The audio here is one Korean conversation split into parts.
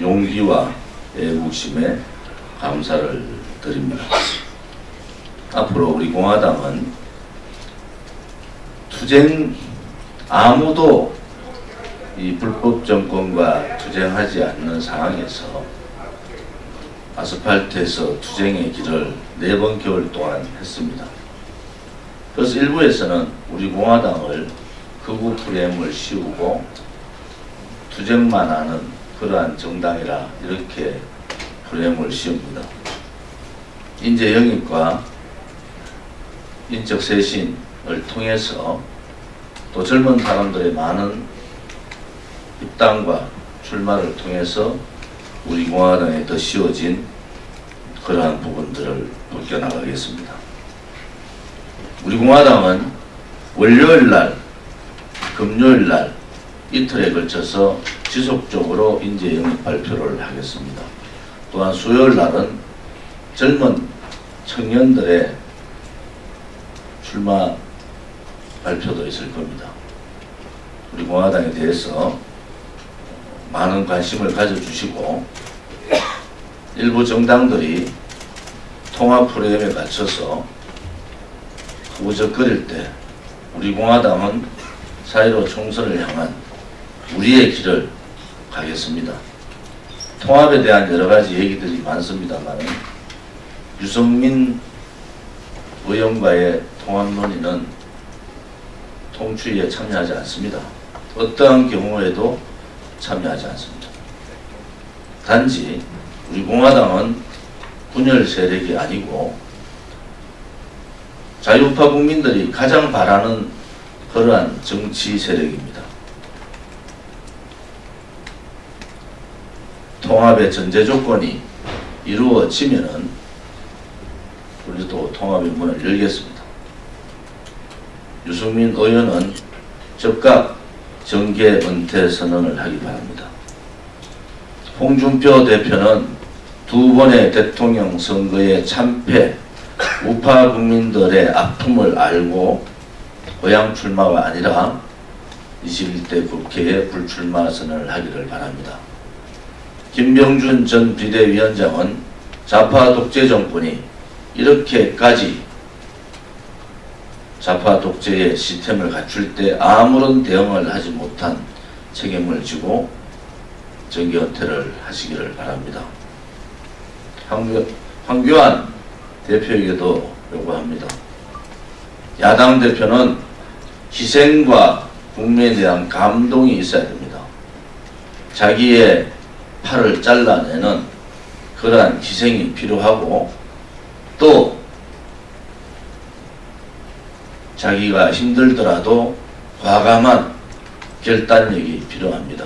용기와 애국심에 감사를 드립니다. 앞으로 우리 공화당은 아무도 이 불법 정권과 투쟁하지 않는 상황에서 아스팔트에서 투쟁의 길을 4번 겨울 동안 했습니다. 그래서 일부에서는 우리 공화당을 극우 프레임을 씌우고 투쟁만 하는 그러한 정당이라 이렇게 프레임을 씌웁니다. 인재 영입과 인적 쇄신을 통해서 또 젊은 사람들의 많은 입당과 출마를 통해서 우리 공화당에 더 씌워진 그러한 부분들을 벗겨나가겠습니다. 우리 공화당은 월요일날, 금요일날 이틀에 걸쳐서 지속적으로 인재 영입 발표를 하겠습니다. 또한 수요일날은 젊은 청년들의 출마 발표도 있을 겁니다. 우리 공화당에 대해서 많은 관심을 가져주시고 일부 정당들이 통합 프레임에 갇혀서 후적거릴 때 우리 공화당은 4.15 총선을 향한 우리의 길을 가겠습니다. 통합에 대한 여러가지 얘기들이 많습니다만 유승민 의원과의 통합 논의는 통추위에 참여하지 않습니다. 어떠한 경우에도 참여하지 않습니다. 단지 우리 공화당은 분열 세력이 아니고 자유우파 국민들이 가장 바라는 그러한 정치 세력입니다. 통합의 전제 조건이 이루어지면은 우리도 통합의 문을 열겠습니다. 유승민 의원은 즉각 정계 은퇴 선언을 하기 바랍니다. 홍준표 대표는 2번의 대통령 선거의 참패, 우파 국민들의 아픔을 알고 고향 출마가 아니라 21대 국회에 불출마 선언을 하기를 바랍니다. 김병준 전 비대위원장은 좌파 독재 정권이 이렇게까지 좌파 독재의 시스템을 갖출 때 아무런 대응을 하지 못한 책임을 지고 정계 은퇴를 하시기를 바랍니다. 황교안 대표에게도 요구합니다. 야당 대표는 희생과 국민에 대한 감동이 있어야 됩니다. 자기의 팔을 잘라내는 그러한 희생이 필요하고 또 자기가 힘들더라도 과감한 결단력이 필요합니다.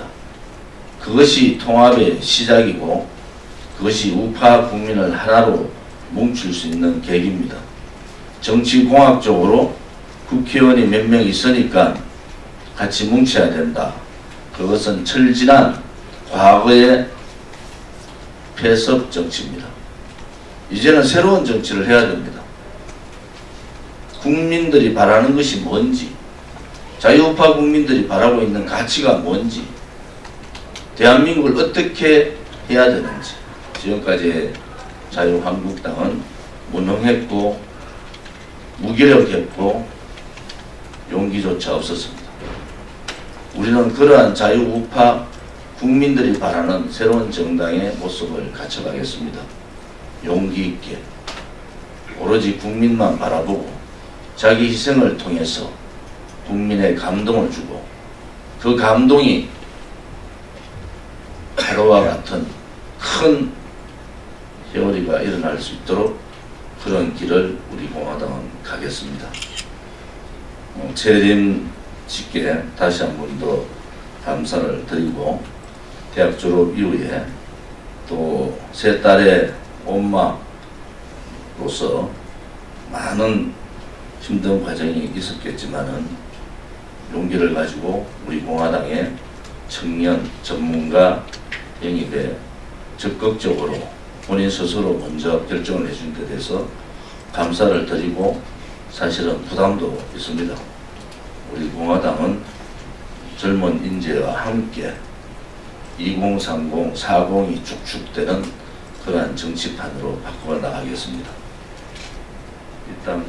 그것이 통합의 시작이고 그것이 우파 국민을 하나로 뭉칠 수 있는 계기입니다. 정치공학적으로 국회의원이 몇 명 있으니까 같이 뭉쳐야 된다. 그것은 철진한 과거의 폐석 정치입니다. 이제는 새로운 정치를 해야 됩니다. 국민들이 바라는 것이 뭔지, 자유우파 국민들이 바라고 있는 가치가 뭔지, 대한민국을 어떻게 해야 되는지. 지금까지 자유한국당은 무능했고 무기력했고 용기조차 없었습니다. 우리는 그러한 자유우파 국민들이 바라는 새로운 정당의 모습을 갖춰가겠습니다. 용기 있게 오로지 국민만 바라보고 자기 희생을 통해서 국민의 감동을 주고 그 감동이 하루와 같은 큰 회오리가 일어날 수 있도록 그런 길을 우리 공화당은 가겠습니다. 책임지게 다시 한 번 더 감사를 드리고 대학 졸업 이후에 또 세 딸의 엄마로서 많은 힘든 과정이 있었겠지만은 용기를 가지고 우리 공화당의 청년 전문가 영입에 적극적으로 본인 스스로 먼저 결정을 해준 데 대해서 감사를 드리고 사실은 부담도 있습니다. 우리 공화당은 젊은 인재와 함께 2030, 40이 쭉쭉 되는 그러한 정치판으로 바꿔 나가겠습니다. 일단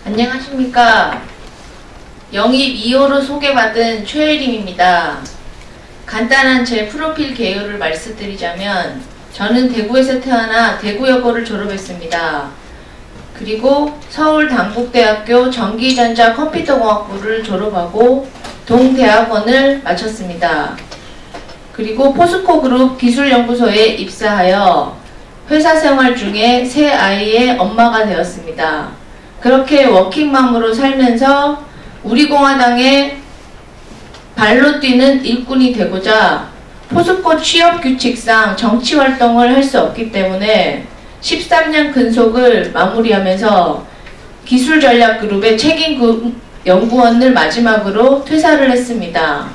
안녕하십니까. 영입 2호로 소개받은 최혜림입니다. 간단한 제 프로필 개요를 말씀드리자면 저는 대구에서 태어나 대구여고를 졸업했습니다. 그리고 서울 당국대학교 전기전자 컴퓨터공학부를 졸업하고 동대학원을 마쳤습니다. 그리고 포스코그룹 기술연구소에 입사하여 회사 생활 중에 세 아이의 엄마가 되었습니다. 그렇게 워킹맘으로 살면서 우리공화당의 발로 뛰는 일꾼이 되고자 포스코 취업규칙상 정치활동을 할 수 없기 때문에 13년 근속을 마무리하면서 기술전략그룹의 책임연구원을 마지막으로 퇴사를 했습니다.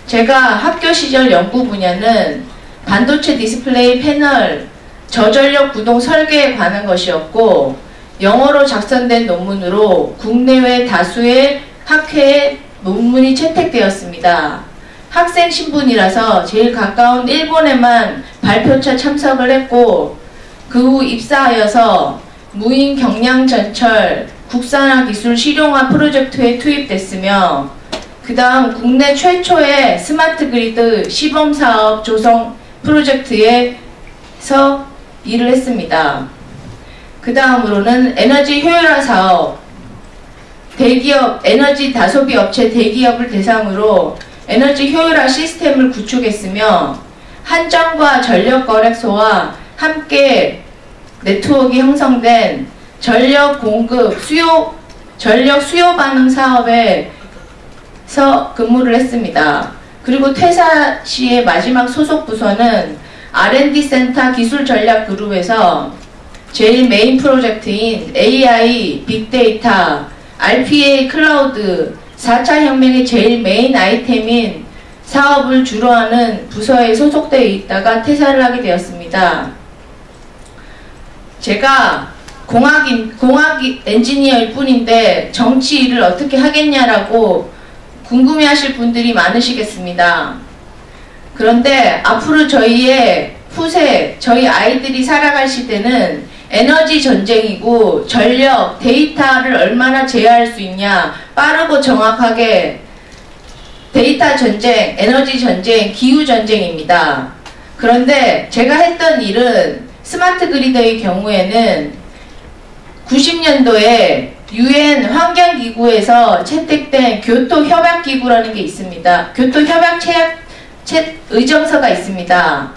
제가 학교 시절 연구 분야는 반도체 디스플레이 패널, 저전력 구동 설계에 관한 것이었고 영어로 작성된 논문으로 국내외 다수의 학회에 논문이 채택되었습니다. 학생 신분이라서 제일 가까운 일본에만 발표차 참석을 했고 그 후 입사하여서 무인 경량전철 국산화 기술 실용화 프로젝트에 투입됐으며 그 다음 국내 최초의 스마트 그리드 시범사업 조성 프로젝트에서 일을 했습니다. 그 다음으로는 에너지 효율화 사업, 대기업, 에너지 다소비 업체 대기업을 대상으로 에너지 효율화 시스템을 구축했으며 한전과 전력거래소와 함께 네트워크 형성된 전력 공급, 전력 수요 반응 사업에서 근무를 했습니다. 그리고 퇴사 시의 마지막 소속 부서는 R&D 센터 기술전략그룹에서 제일 메인 프로젝트인 AI, 빅데이터, RPA 클라우드, 4차 혁명의 제일 메인 아이템인 사업을 주로 하는 부서에 소속되어 있다가 퇴사를 하게 되었습니다. 제가 공학 엔지니어일 뿐인데 정치 일을 어떻게 하겠냐라고 궁금해하실 분들이 많으시겠습니다. 그런데 앞으로 저희의 후세, 저희 아이들이 살아갈 시대는 에너지 전쟁이고 전력, 데이터를 얼마나 제어할 수 있냐, 빠르고 정확하게 데이터 전쟁, 에너지 전쟁, 기후 전쟁입니다. 그런데 제가 했던 일은 스마트 그리드의 경우에는 90년도에 UN 환경기구에서 채택된 교토협약기구라는 게 있습니다. 교토협약 의정서가 있습니다.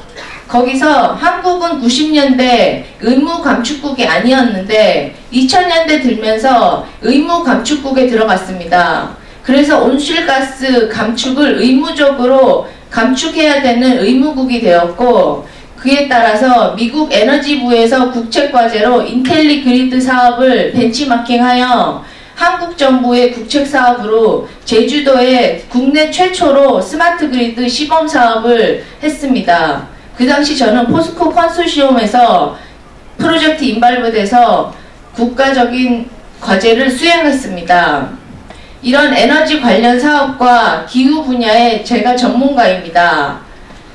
거기서 한국은 90년대 의무 감축국이 아니었는데 2000년대 들면서 의무 감축국에 들어갔습니다. 그래서 온실가스 감축을 의무적으로 감축해야 되는 의무국이 되었고 그에 따라서 미국 에너지부에서 국책과제로 인텔리 그리드 사업을 벤치마킹하여 한국 정부의 국책 사업으로 제주도에 국내 최초로 스마트 그리드 시범 사업을 했습니다. 그 당시 저는 포스코 컨소시엄에서 프로젝트 인발브돼서 국가적인 과제를 수행했습니다. 이런 에너지 관련 사업과 기후 분야에 제가 전문가입니다.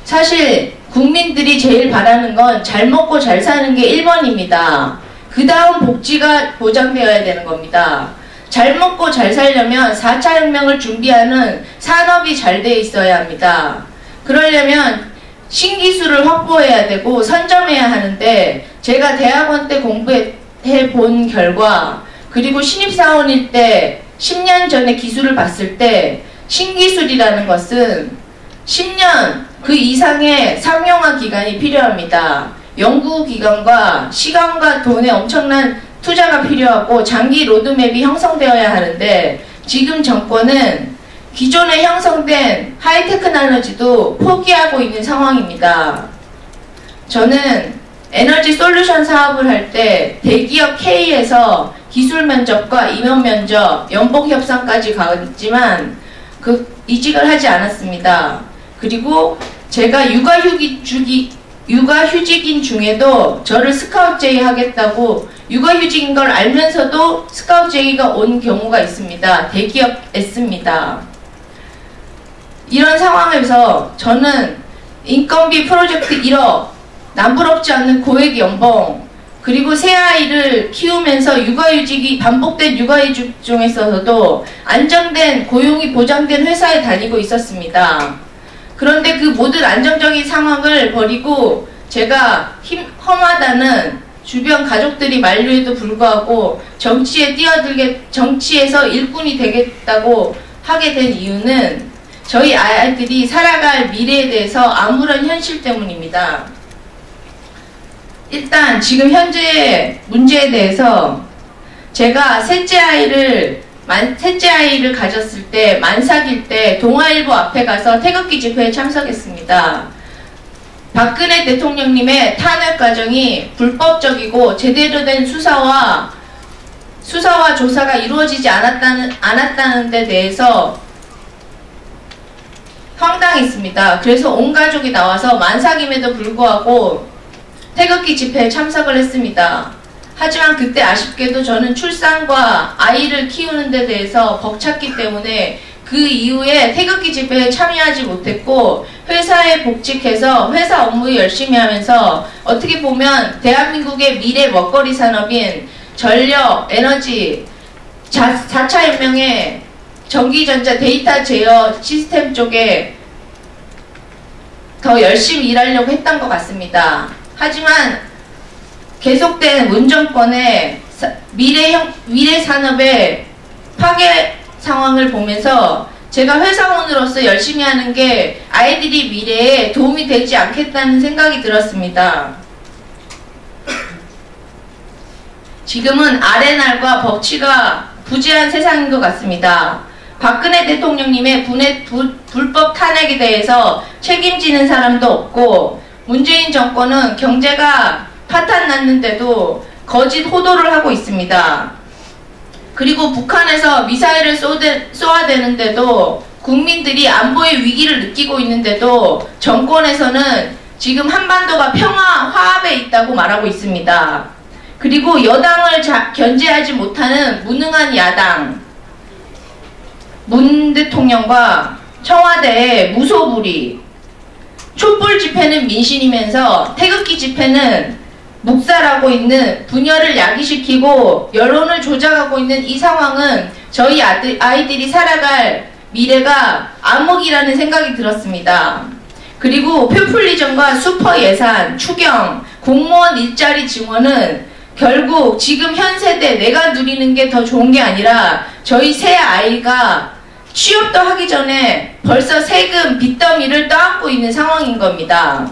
사실 국민들이 제일 바라는 건 잘 먹고 잘 사는 게 1번입니다. 그 다음 복지가 보장되어야 되는 겁니다. 잘 먹고 잘 살려면 4차 혁명을 준비하는 산업이 잘 돼 있어야 합니다. 그러려면 신기술을 확보해야 되고 선점해야 하는데 제가 대학원 때 공부해 본 결과 그리고 신입사원일 때 10년 전에 기술을 봤을 때 신기술이라는 것은 10년 그 이상의 상용화 기간이 필요합니다. 연구기간과 시간과 돈의 엄청난 투자가 필요하고 장기 로드맵이 형성되어야 하는데 지금 정권은 기존에 형성된 하이테크놀로지도 포기하고 있는 상황입니다. 저는 에너지 솔루션 사업을 할 때 대기업 K에서 기술 면접과 임원 면접, 연봉 협상까지 갔지만 이직을 하지 않았습니다. 그리고 제가 육아휴직인 중에도 저를 스카우트 제의하겠다고 육아휴직인 걸 알면서도 스카우트 제의가 온 경우가 있습니다. 대기업 S입니다. 이런 상황에서 저는 인건비 프로젝트 1억, 남부럽지 않는 고액 연봉, 그리고 새 아이를 키우면서 육아휴직이 반복된 육아휴직 중에서도 안정된 고용이 보장된 회사에 다니고 있었습니다. 그런데 그 모든 안정적인 상황을 버리고 제가 험하다는 주변 가족들이 만류에도 불구하고 정치에서 일꾼이 되겠다고 하게 된 이유는 저희 아이들이 살아갈 미래에 대해서 아무런 현실 때문입니다. 일단 지금 현재 문제에 대해서 제가 셋째 아이를 가졌을 때 만삭일 때 동아일보 앞에 가서 태극기 집회에 참석했습니다. 박근혜 대통령님의 탄핵 과정이 불법적이고 제대로 된 수사와 조사가 이루어지지 않았다는 데 대해서 황당했습니다. 그래서 온 가족이 나와서 만삭임에도 불구하고 태극기 집회에 참석을 했습니다. 하지만 그때 아쉽게도 저는 출산과 아이를 키우는 데 대해서 벅찼기 때문에 그 이후에 태극기 집회에 참여하지 못했고 회사에 복직해서 회사 업무 열심히 하면서 어떻게 보면 대한민국의 미래 먹거리 산업인 전력, 에너지, 4차 혁명의 전기전자 데이터 제어 시스템 쪽에 더 열심히 일하려고 했던 것 같습니다. 하지만 계속된 문정권의 미래 산업의 파괴 상황을 보면서 제가 회사원으로서 열심히 하는 게 아이들이 미래에 도움이 되지 않겠다는 생각이 들었습니다. 지금은 아레날과 법치가 부재한 세상인 것 같습니다. 박근혜 대통령님의 불법 탄핵에 대해서 책임지는 사람도 없고 문재인 정권은 경제가 파탄 났는데도 거짓 호도를 하고 있습니다. 그리고 북한에서 미사일을 쏘아대는데도 국민들이 안보의 위기를 느끼고 있는데도 정권에서는 지금 한반도가 평화 화합에 있다고 말하고 있습니다. 그리고 여당을 견제하지 못하는 무능한 야당, 문 대통령과 청와대의 무소불위, 촛불 집회는 민심이면서 태극기 집회는 묵살하고 있는 분열을 야기시키고 여론을 조작하고 있는 이 상황은 저희 아이들이 살아갈 미래가 암흑이라는 생각이 들었습니다. 그리고 포퓰리즘과 슈퍼 예산, 추경, 공무원 일자리 증원은 결국 지금 현 세대 내가 누리는 게 더 좋은 게 아니라 저희 새 아이가 취업도 하기 전에 벌써 세금 빚더미를 떠안고 있는 상황인 겁니다.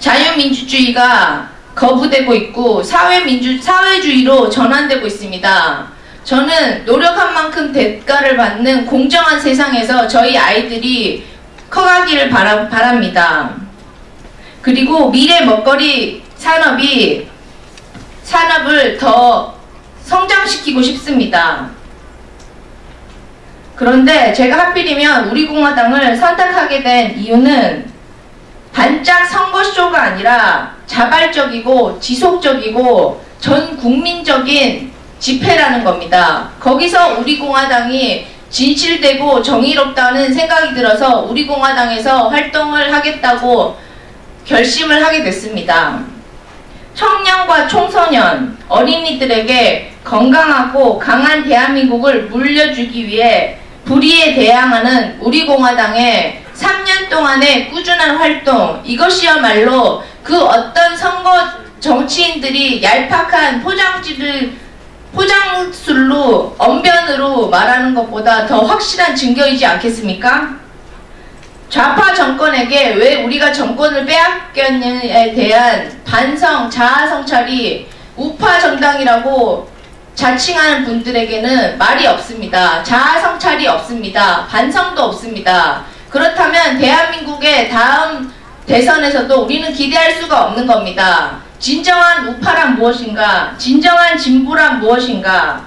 자유민주주의가 거부되고 있고 사회주의로 전환되고 있습니다. 저는 노력한 만큼 대가를 받는 공정한 세상에서 저희 아이들이 커가기를 바랍니다. 그리고 미래 먹거리 산업을 더 성장시키고 싶습니다. 그런데 제가 하필이면 우리공화당을 선택하게 된 이유는 반짝 선거쇼가 아니라 자발적이고 지속적이고 전 국민적인 집회라는 겁니다. 거기서 우리공화당이 진실되고 정의롭다는 생각이 들어서 우리공화당에서 활동을 하겠다고 결심을 하게 됐습니다. 청년과 청소년, 어린이들에게 건강하고 강한 대한민국을 물려주기 위해 불의에 대항하는 우리공화당의 3년 동안의 꾸준한 활동, 이것이야말로 그 어떤 선거 정치인들이 얄팍한 포장술로 언변으로 말하는 것보다 더 확실한 증거이지 않겠습니까? 좌파 정권에게 왜 우리가 정권을 빼앗겼느냐에 대한 반성, 자아 성찰이 우파 정당이라고 자칭하는 분들에게는 말이 없습니다. 자아 성찰이 없습니다. 반성도 없습니다. 그렇다면 대한민국의 다음 대선에서도 우리는 기대할 수가 없는 겁니다. 진정한 우파란 무엇인가? 진정한 진보란 무엇인가?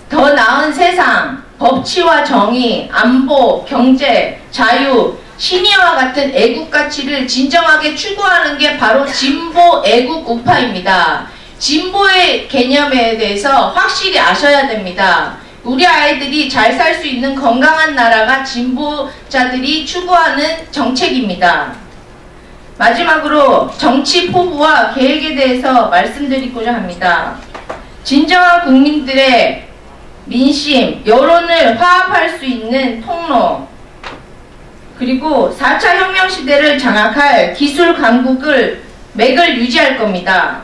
더 나은 세상, 법치와 정의, 안보, 경제, 자유, 신의와 같은 애국 가치를 진정하게 추구하는 게 바로 진보 애국 우파입니다. 진보의 개념에 대해서 확실히 아셔야 됩니다. 우리 아이들이 잘 살 수 있는 건강한 나라가 진보자들이 추구하는 정책입니다. 마지막으로 정치 포부와 계획에 대해서 말씀드리고자 합니다. 진정한 국민들의 민심, 여론을 화합할 수 있는 통로, 그리고 4차 혁명 시대를 장악할 기술 강국을 맥을 유지할 겁니다.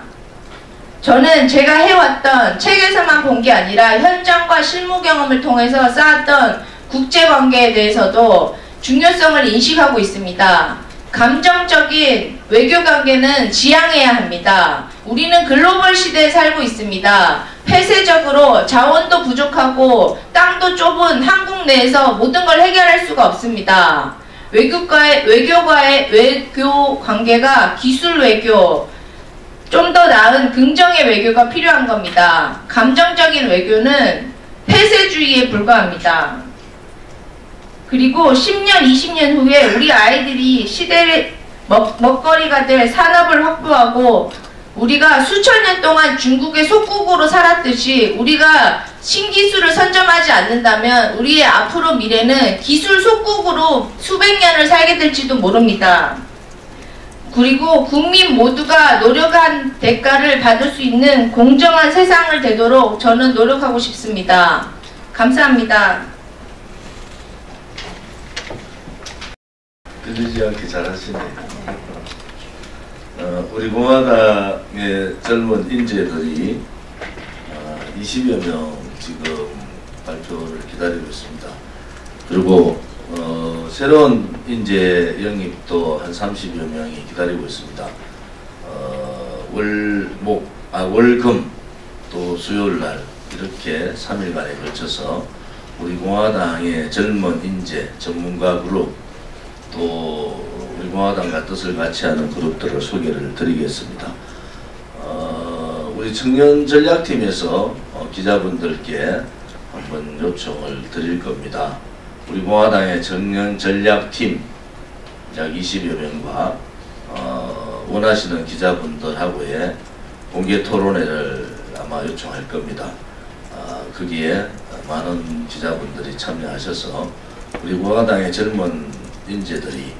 저는 제가 해왔던 책에서만 본 게 아니라 현장과 실무 경험을 통해서 쌓았던 국제관계에 대해서도 중요성을 인식하고 있습니다. 감정적인 외교관계는 지양해야 합니다. 우리는 글로벌 시대에 살고 있습니다. 폐쇄적으로 자원도 부족하고 땅도 좁은 한국 내에서 모든 걸 해결할 수가 없습니다. 외교과의 외교 관계가 기술 외교, 좀 더 나은 긍정의 외교가 필요한 겁니다. 감정적인 외교는 폐쇄주의에 불과합니다. 그리고 10년, 20년 후에 우리 아이들이 시대의 먹거리가 될 산업을 확보하고 우리가 수천 년 동안 중국의 속국으로 살았듯이 우리가 신기술을 선점하지 않는다면 우리의 앞으로 미래는 기술 속국으로 수백 년을 살게 될지도 모릅니다. 그리고 국민 모두가 노력한 대가를 받을 수 있는 공정한 세상을 되도록 저는 노력하고 싶습니다. 감사합니다. 들리지 않게 잘하시네요. 우리 공화당의 젊은 인재들이 20여 명 지금 발표를 기다리고 있습니다. 그리고 새로운 인재 영입도 한 30여 명이 기다리고 있습니다. 월금 또 수요일날 이렇게 3일간에 걸쳐서 우리 공화당의 젊은 인재 전문가 그룹 또 우리 공화당과 뜻을 같이 하는 그룹들을 소개를 드리겠습니다. 우리 청년 전략팀에서 기자분들께 한번 요청을 드릴 겁니다. 우리 공화당의 청년 전략팀 약 20여 명과 원하시는 기자분들하고의 공개 토론회를 아마 요청할 겁니다. 거기에 많은 기자분들이 참여하셔서 우리 공화당의 젊은 인재들이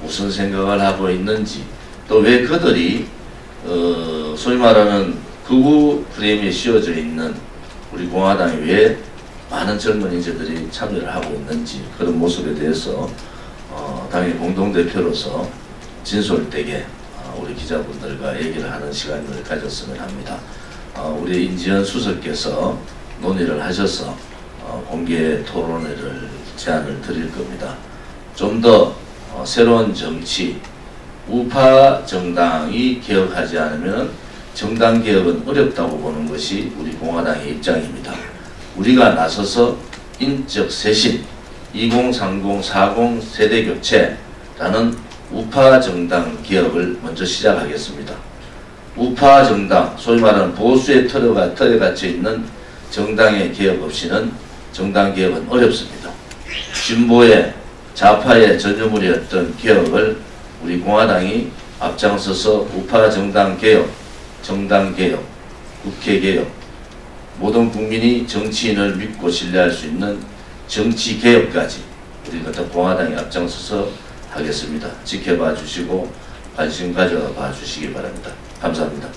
무슨 생각을 하고 있는지, 또 왜 그들이 소위 말하는 극우 프레임에 씌워져 있는 우리 공화당에 왜 많은 젊은 인재들이 참여를 하고 있는지, 그런 모습에 대해서 당의 공동대표로서 진솔되게 우리 기자분들과 얘기를 하는 시간을 가졌으면 합니다. 우리 인지연 수석께서 논의를 하셔서 공개 토론회를 제안을 드릴 겁니다. 좀 더 새로운 정치, 우파 정당이 개혁하지 않으면 정당 개혁은 어렵다고 보는 것이 우리 공화당의 입장입니다. 우리가 나서서 인적 쇄신, 2030, 40 세대 교체라는 우파 정당 개혁을 먼저 시작하겠습니다. 우파 정당, 소위 말하는 보수의 틀에 갇혀 있는 정당의 개혁 없이는 정당 개혁은 어렵습니다. 진보의 좌파의 전유물이었던 개혁을 우리 공화당이 앞장서서 우파 정당 개혁, 정당 개혁, 국회 개혁, 모든 국민이 정치인을 믿고 신뢰할 수 있는 정치 개혁까지 우리가 공화당이 앞장서서 하겠습니다. 지켜봐 주시고 관심 가져봐 주시기 바랍니다. 감사합니다.